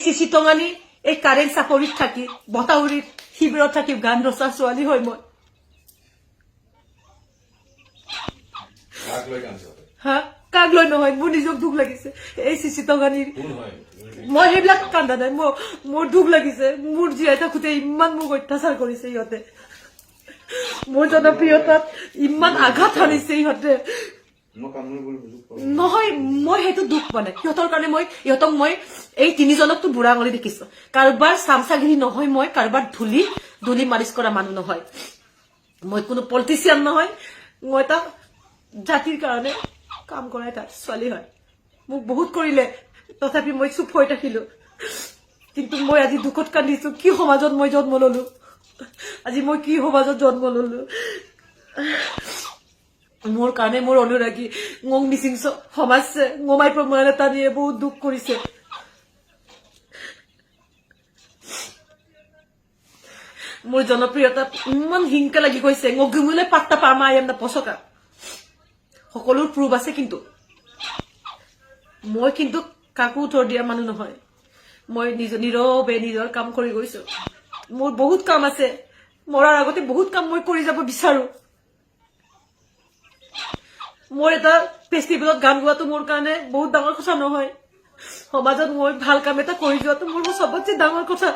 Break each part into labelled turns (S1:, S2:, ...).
S1: চিচিটঙানি এই কাৰেণ্ট চাকৰিত থাকি বতাউৰিত শিবিৰত থাকি গান ৰচা ছোৱালী হয় মই হা কাক লৈ নহয় মোৰ নিজক দুখ লাগিছে এই চিচিটঙানিৰ মই সেইবিলাক কান্দা নাই মোৰ দুখ লাগিছে মোৰ জীয়াই থাকোঁতে ইমান মোক অত্যাচাৰ কৰিছে ইহঁতে মোৰ জনপ্ৰিয়তাত ইমান আঘাত সানিছে ইহঁতে নহয় মই সেইটো দুখ মানে সিহঁতৰ কাৰণে ইহঁতক মই এই তিনিজনকতো বুঢ়া আঙুলি দেখিছো কাৰোবাৰ চামচাগিৰি নহয় মই কাৰোবাৰ ধূলি মালিচ কৰা মানুহ নহয় মই কোনো পলিটিচিয়ান নহয় মই এটা জাতিৰ কাৰণে কাম কৰা এটা ছোৱালী হয় মোক বহুত কৰিলে তথাপি মই চুপ হৈ থাকিলো কিন্তু মই আজি দুখত কান্দিছো কি সমাজত মই জন্ম ললো আজি মই কি সমাজত জন্ম ললো মোৰ কাৰণে মোৰ অনুৰাগী ngong মিচিং সমাজে ngomai প্ৰমাণ এটা দিয়ে বহুত দুখ কৰিছে মোৰ জনপ্ৰিয়তা ইমান হিংসা লাগি গৈছে ngogumule পাত্তা পামা আই এম না পছকা সকলোৰ প্ৰুফ আছে কিন্তু মই কিন্তু কাকো উত্তৰ দিয়া মানুহ নহয় মই নীৰৱে নিজৰ কাম কৰি গৈছো মোৰ বহুত কাম আছে মৰাৰ আগতে বহুত কাম মই কৰি যাব বিচাৰো মোৰ এটা ফেষ্টিভেলত গান গোৱাটো মোৰ কাৰণে বহুত ডাঙৰ কথা নহয় সমাজত মই ভাল কাম এটা কৰি যোৱাটো মোৰ সবতছে ডাঙৰ কথা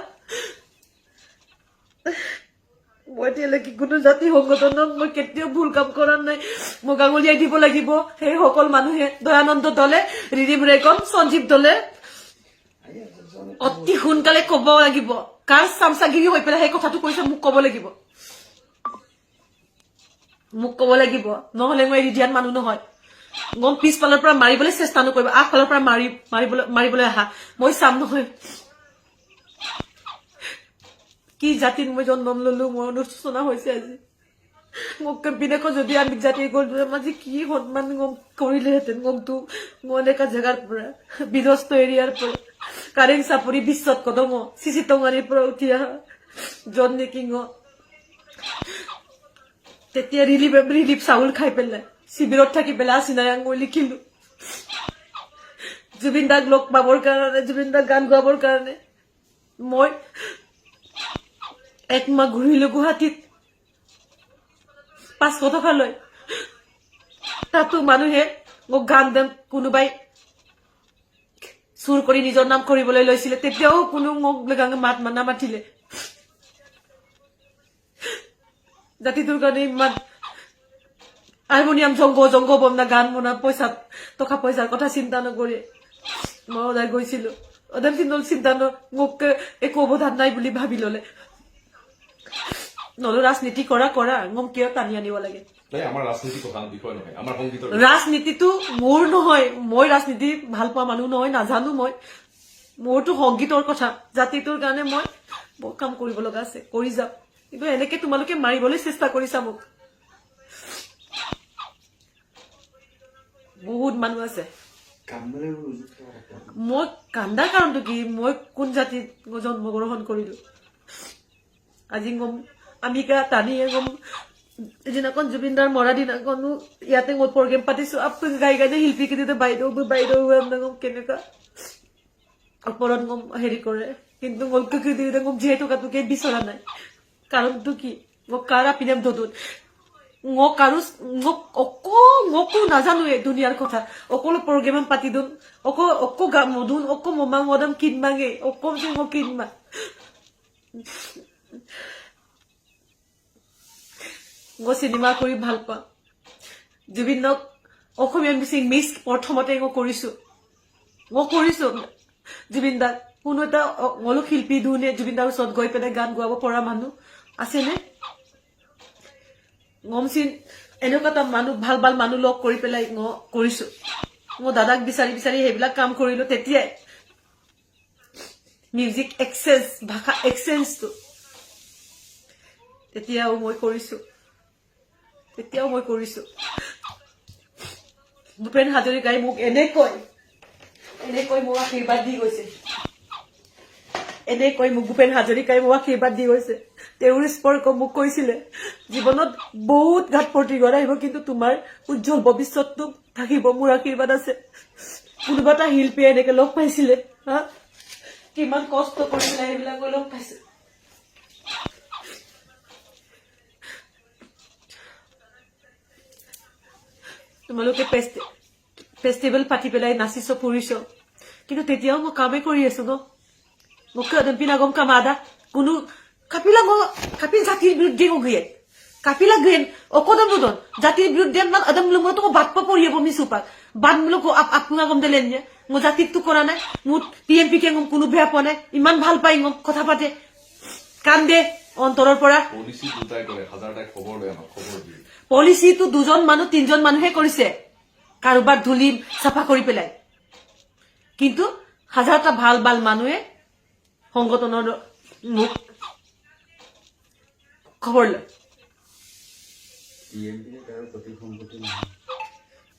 S1: মই এতিয়ালৈকে কোনো জাতি সংগঠনক মই কেতিয়াও ভুল কাম কৰা নাই মোক আঙুলিয়াই দিব লাগিব সেই সকল মানুহে দয়ানন্দ দলে ৰিৰিম ৰেকন সঞ্জীৱ দলে অতি সোনকালে ক'ব লাগিব কাৰ চামচাগিৰি হৈ পেলাই সেই কথাটো কৈছে মোক ক'ব লাগিব নহলে মই ৰিডিয়ান মানুহ নহয় গম পিছফালৰ পৰা মাৰিবলৈ চেষ্টা নকৰিব আগফালৰ পৰা মাৰিবলৈ আহা মই চাম নহয় কি জাতিত মই জন্ম ললো মই অনুশোচনা হৈছে আজি মোক বিদেশত যদি আমি জাতি গ'ল আজি কি সন্মান কৰিলেহেঁতেন গমটো মই এনেকা জেগাৰ পৰা বিধ্বস্ত এৰিয়াৰ পৰা কাৰেং চাপৰি বিশ্বত কদম চিচিটঙানিৰ পৰা উঠি অহা জন নেকিং তেতিয়া ৰিলিফ চাউল খাই পেলাই শিবিৰত থাকি পেলাই চিনায়াং মই লিখিলো জুবিন দাক লগ পাবৰ কাৰণে জুবিন দাক গান গোৱাবৰ কাৰণে মই একমাহ ঘূৰিলো গুৱাহাটীত 500 টকা লৈ তাতো মানুহে মোক গান দেন কোনোবাই চুৰ কৰি নিজৰ নাম কৰিবলৈ লৈছিলে তেতিয়াও কোনো মোক মাত নামাতিলে জাতিটোৰ কাৰণে ইমান হাৰমনিয়াম জংগ বমনা গান মনা টকা পইচাৰ কথা চিন্তা নকৰি মই ওলাই গৈছিলো অদাম চিন্তা মোক একো অৱদান নাই বুলি ভাবি ললে নলো ৰাজনীতি কৰা গম কিয় টানি আনিব লাগে ৰাজনীতিটো মোৰ নহয় মই ৰাজনীতি ভাল পোৱা মানুহ নহয় নাজানো মই মোৰতো সংগীতৰ কথা জাতিটোৰ কাৰণে মই বহুত কাম কৰিব লগা আছে কৰি যাম কিন্তু এনেকে তোমালোকে মাৰিবলৈ চেষ্টা কৰিছা মোক বহুত মানুহ আছে মই কান্দাৰ কাৰণটো কি মই কোন জাতিত জন্মগ্ৰহণ কৰিলো আজি গম আমিকা টানিয়ে গম যিদিনাখন জুবিনদাৰ মৰা দিনাখনো ইয়াতে মই প্ৰগ্ৰেম পাতিছো গাই শিল্পী কিন্তু বাইদেউ গম কেনেকুৱা ওপৰত গম হেৰি কৰে কিন্তু গম যিহেতু কাটোকে বিচৰা নাই কাৰণটো কি মোক কাৰ আপিনাম দদুত অকো নাজানোৱে দুনিয়াৰ কথা অকলো প্ৰগ্ৰেম পাতি দিম অকো মধুন অকো মমা মদম কিনমাঙে অকো মোক কিনমা মই চিনেমা কৰি ভাল পাওঁ জুবিনক অসমীয়া মিছ প্ৰথমতে মই কৰিছো জুবিন দাক কোনো এটা অলপ শিল্পী ধুনে জুবিন দাৰ ওচৰত গৈ পেলাই গান গোৱাব পৰা মানুহ আছেনে গমচিন এনেকুৱা এটা মানুহ ভাল মানুহ লগ কৰি পেলাই কৰিছো মই দাদাক বিচাৰি সেইবিলাক কাম কৰিলো তেতিয়াই মিউজিক এক্সচেঞ্জ ভাষা এক্সচেঞ্জটো তেতিয়াও মই কৰিছো ভূপেন হাজৰিকাই মোক এনেকৈ মোক আশীৰ্বাদ দি গৈছে ভূপেন হাজৰিকাই মোক আশীৰ্বাদ দি গৈছে তেওঁৰ স্পৰ্শ মোক কৈছিলে জীৱনত বহুত ঘাট প্ৰতিঘাত আহিব কিন্তু তোমাৰ উজ্জ্বল ভৱিষ্যতটো থাকিব মোৰ আশীৰ্বাদ আছে কোনোবা এটা শিল্পীয়ে এনেকে লগ পাইছিলে কিমান কষ্ট কৰি পেলাই সেইবিলাক মই লগ পাইছো তোমালোকে ফেষ্টিভেল পাতি পেলাই নাচিছ ফুৰিছ কিন্তু তেতিয়াও মই কামেই কৰি আছো ন মোক pinagom kamada kuno kapil জাতিৰ বিৰুদ্ধে গিয়ে কাপিলা গ্রেন ওকদম বুদন জাতির বিরুদ্ধে না আদম লুমো তো বাত পা পড়িয়ে বমি সুপার বাদ মুলো কো আপনা গম দিলেন যে মো জাতিক তো করা নাই মু টিএমপি কে গম কোনো বেয়া পনে ইমান ভাল পাই গম কথা পাতে কান দে অন্তৰৰ পৰা
S2: পলিসি দুটাই কৰে হাজাৰটা খবৰ লয় আমাক খবৰ দিয়ে
S1: পলিসি তো দুজন মানুহ তিনজন মানুহে কৰিছে কাৰোবাৰ ধুলি সাফা কৰি পেলাই কিন্তু হাজাৰটা ভাল ভাল মানুহে সংগঠনৰ মুখ খবৰ লয়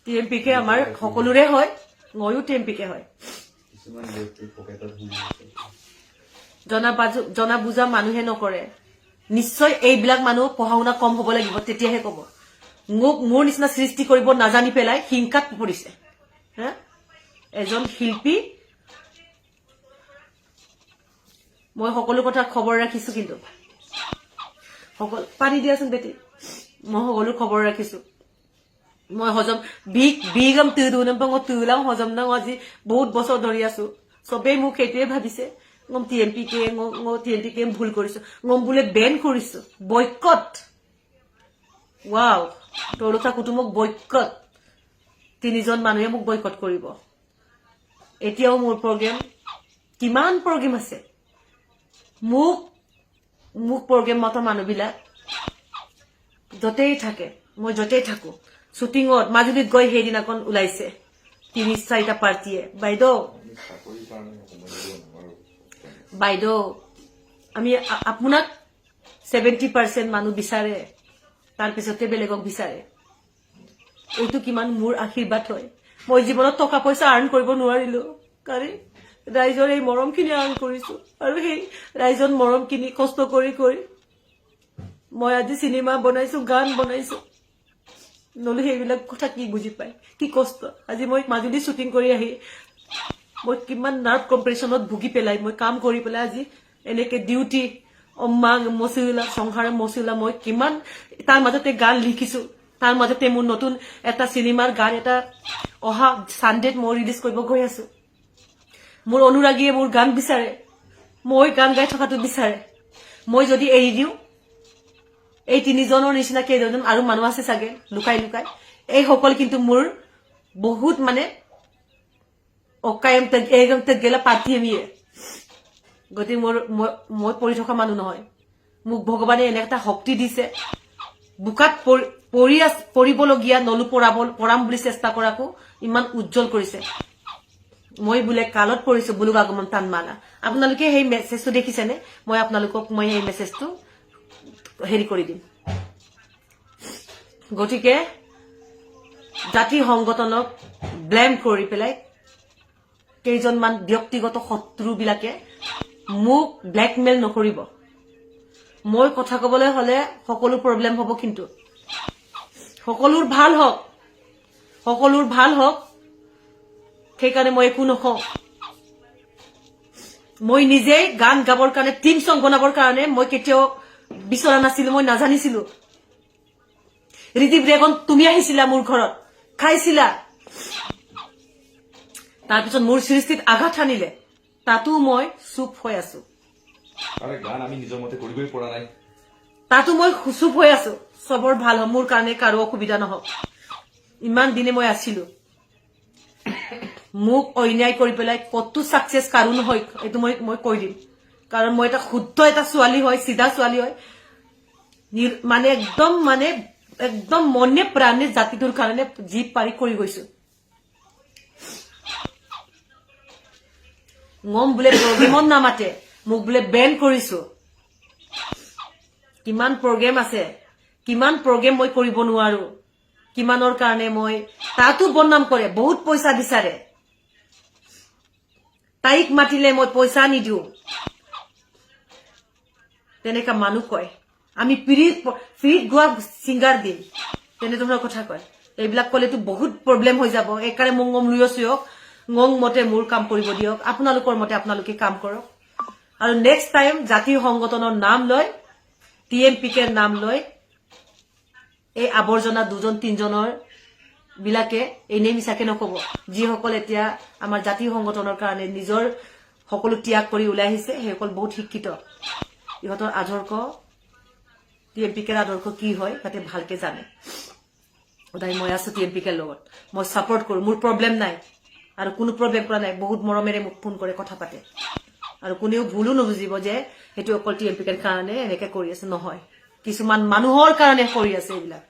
S1: টিএমপি কে আমাৰ সকলোৰে হয় ময়ো টিএমপি কে হয় জনা বুজা মানুহে নকৰে নিশ্চয় এইবিলাক মানুহ পঢ়া শুনা কম হ'ব লাগিব তেতিয়াহে ক'ব মোক মোৰ নিচিনা সৃষ্টি কৰিব নাজানি পেলাই হিংসাত পৰিছে হা এজন শিল্পী মই সকলো কথা খবৰ ৰাখিছো কিন্তু সকল পানী দিয়াচোন বেটি মই সকলো খবৰ ৰাখিছো মই হজম বিগম তুদুনম পং তুলাম হজম না আজি বহুত বছৰ ধৰি আছো সবে মোক এতিয়াই ভাবিছে গম টিএমপি কে ভুল কৰিছো গম বুলে বেন কৰিছো বয়কট ওয়াও তোৰতা কুটুমক বয়কট তিনিজন মানুহে মোক বয়কট কৰিব এতিয়াও মোৰ প্ৰগ্ৰাম কিমান প্ৰগ্ৰাম আছে মোক প্ৰগ্ৰাম মত মানুহবিলাক যতেই থাকে মই যতেই থাকো শুটিংত মাজুলীত গৈ সেইদিনাখন ওলাইছে ৩-৪টা পাৰ্টিয়ে বাইদেউ আমি আপোনাক 70% মানুহ বিচাৰে তাৰ পিছতে বেলেগক বিচাৰে এইটো কিমান মোৰ আশীৰ্বাদ হয় মই জীৱনত টকা পইচা আৰ্ন কৰিব নোৱাৰিলো কাৰণ ৰাইজৰ এই মৰমখিনি আৰ্ন কৰিছো আৰু সেই ৰাইজৰ মৰমখিনি কষ্ট কৰি মই আজি সিনেমা বনাইছো গান বনাইছো নলে সেইবিলাক কথা কি বুজি পাই কি কষ্ট আজি মই মাজুলী শুটিং কৰি আহি মই কিমান নাৰ্ভ কম্প্ৰেছনত ভুগি পেলাই মই কাম কৰি পেলাই আজি এনেকে ডিউটি অম্মাং মসিলা সংহাৰ মসিলা মই কিমান তাৰ মাজতে গান লিখিছো তাৰ মাজতে মোৰ নতুন এটা সিনেমাৰ গান এটা অহা সানডেত মই ৰিলিজ কৰিব গৈ আছো মোৰ অনুৰাগীয়ে মোৰ গান বিচাৰে মই গান গাই থকাটো বিচাৰে মই যদি এৰি দিও এই তিনিজনৰ নিচিনা কেইজন আৰু মানুহ আছে চাগে লুকাই এই সকল কিন্তু মোৰ বহুত মানে অকায়ম তক গেলা পাঠিয়ে গতি মই পৰি থকা মানুহ নহয় মোক ভগৱানে এনে এটা শক্তি দিছে বুকাত পৰিবলগীয়া নলু পৰাম বুলি চেষ্টা কৰাকো ইমান উজ্জ্বল কৰিছে মই বুলে কালত পৰিছো বুলুক আগমন টান মানা আপোনালোকে সেই মেছেজটো দেখিছেনে মই আপোনালোকক মই এই মেছেজটো হেৰি কৰি দিম গতিকে জাতি সংগঠনক ব্লেম কৰি পেলাই কেইজনমান ব্যক্তিগত শত্ৰু বিলাকে মোক ব্লেকমেইল নকৰিব মই কথা ক'বলৈ হলে সকলো প্ৰবলেম হ'ব কিন্তু সকলোৰ ভাল হওক সেইকাৰণে মই একো নকওঁ মই নিজে গান গাবৰ কাৰণে টিম সং বনাবৰ কাৰণে মই কেতিয়াও বিচৰা নাছিলো মই নাজানিছিলো ঋতিক ৰেগন তুমি আহিছিলা মোৰ ঘৰত খাইছিলা তাৰপিছত মোৰ সৃষ্টিত আঘাত আনিলে তাতো মই চুপ হৈ আছো
S2: আৰে গান আমি নিজৰ মতে কৰিবই পৰা নাই
S1: তাতো মই চুপ হৈ আছো সবৰ ভাল হ'ব মোৰ কাৰণে কাৰো অসুবিধা নহওক ইমান দিনে মই আছিলো মোক অন্যায় কৰি পেলাই কত সাকসেস কাৰো নহয় এটো মই কৈ দিম কাৰণ মই এটা শুদ্ধ এটা ছোৱালী হয় সিধা ছোৱালী হয় মানে একদম মনে প্ৰাণে জাতিটোৰ কাৰণে জীৱ পাৰি কৰি গৈছো মম বুলে প্ৰগ্ৰামত নামাতে মোক বুলে বেন কৰিছো কিমান প্ৰগ্ৰাম আছে কিমান প্ৰগ্ৰাম মই কৰিব নোৱাৰো কিমানৰ কাৰণে মই তাতো বদনাম কৰে বহুত পইচা বিচাৰে তাইক মাতিলে মই পইচা নিদিও তেনেকা মানুহ কয় আমি ফ্ৰীত গোৱা সিঙ্গাৰ দিম তেনে ধৰণৰ কথা কয় এইবিলাক কলেতো বহুত প্ৰবলেম হৈ যাব একাৰে মংগম লুইছো ngong মতে মোৰ কাম কৰিব দিয়ক আপোনালোকৰ মতে আপোনালোকে কাম কৰক আৰু নেক্সট টাইম জাতীয় সংগঠনৰ নাম লৈ টিএমপিকে নাম লৈ এই আবৰ্জনা দুজন তিনজনৰ বিলাকে এনে মিছাকে নকব যিসকল এতিয়া আমাৰ জাতীয় সংগঠনৰ কাৰণে নিজৰ সকলো ত্যাগ কৰি ওলাই আহিছে সেইসকল বহুত শিক্ষিত ইহঁতৰ আদৰ্শ টিএমপিকেৰ আদৰ্শ কি হয় তাতে ভালকে জানে ওদাই মই আছো টিএমপিকেৰ লগত মই সাপোৰ্ট কৰো মোৰ প্ৰবলেম নাই আৰু কোনো প্ৰবলেম কৰা নাই বহুত মৰমেৰে মোক ফোন কৰে কথা পাতে আৰু কোনেও ভুলো নুবুজিব যে হেতু অকল টিএমপিকেৰ কাৰণে এনেকে কৰি আছে নহয় কিছুমান মানুহৰ কাৰণে কৰি আছে এইবিলাক